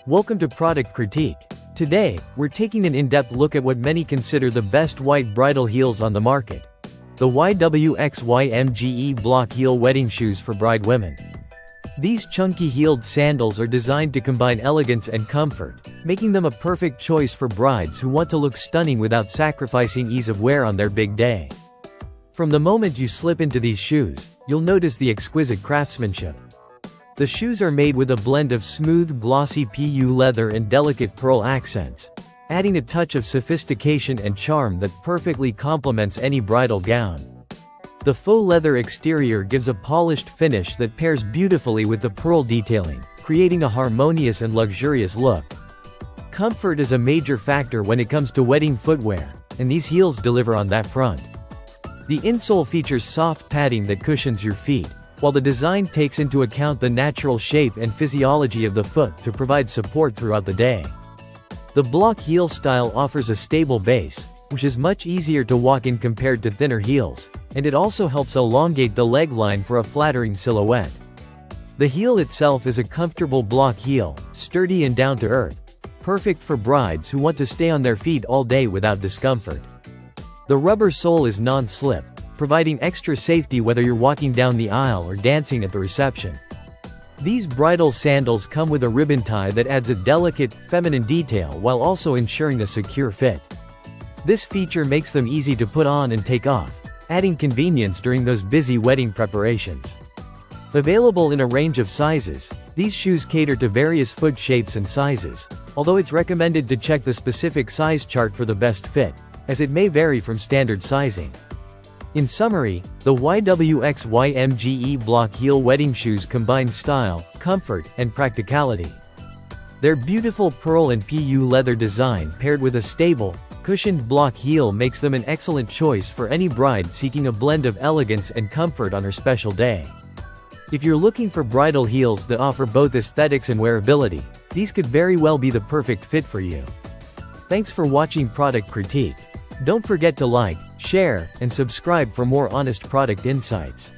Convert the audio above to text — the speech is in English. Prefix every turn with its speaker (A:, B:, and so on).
A: Welcome to Product Critique. Today, we're taking an in-depth look at what many consider the best white bridal heels on the market. The YWXYMGE block heel wedding shoes for bride women. These chunky heeled sandals are designed to combine elegance and comfort, making them a perfect choice for brides who want to look stunning without sacrificing ease of wear on their big day. From the moment you slip into these shoes, you'll notice the exquisite craftsmanship. The shoes are made with a blend of smooth, glossy PU leather and delicate pearl accents, adding a touch of sophistication and charm that perfectly complements any bridal gown. The faux leather exterior gives a polished finish that pairs beautifully with the pearl detailing, creating a harmonious and luxurious look. Comfort is a major factor when it comes to wedding footwear, and these heels deliver on that front. The insole features soft padding that cushions your feet, while the design takes into account the natural shape and physiology of the foot to provide support throughout the day. The block heel style offers a stable base, which is much easier to walk in compared to thinner heels, and it also helps elongate the leg line for a flattering silhouette. The heel itself is a comfortable block heel, sturdy and down to earth, perfect for brides who want to stay on their feet all day without discomfort. The rubber sole is non-slip, providing extra safety whether you're walking down the aisle or dancing at the reception. These bridal sandals come with a ribbon tie that adds a delicate, feminine detail while also ensuring a secure fit. This feature makes them easy to put on and take off, adding convenience during those busy wedding preparations. Available in a range of sizes, these shoes cater to various foot shapes and sizes, although it's recommended to check the specific size chart for the best fit, as it may vary from standard sizing. In summary, the YWXYMGE block heel wedding shoes combine style, comfort, and practicality. Their beautiful pearl and PU leather design paired with a stable, cushioned block heel makes them an excellent choice for any bride seeking a blend of elegance and comfort on her special day. If you're looking for bridal heels that offer both aesthetics and wearability, these could very well be the perfect fit for you. Thanks for watching Product Critique. Don't forget to like, share, and subscribe for more honest product insights.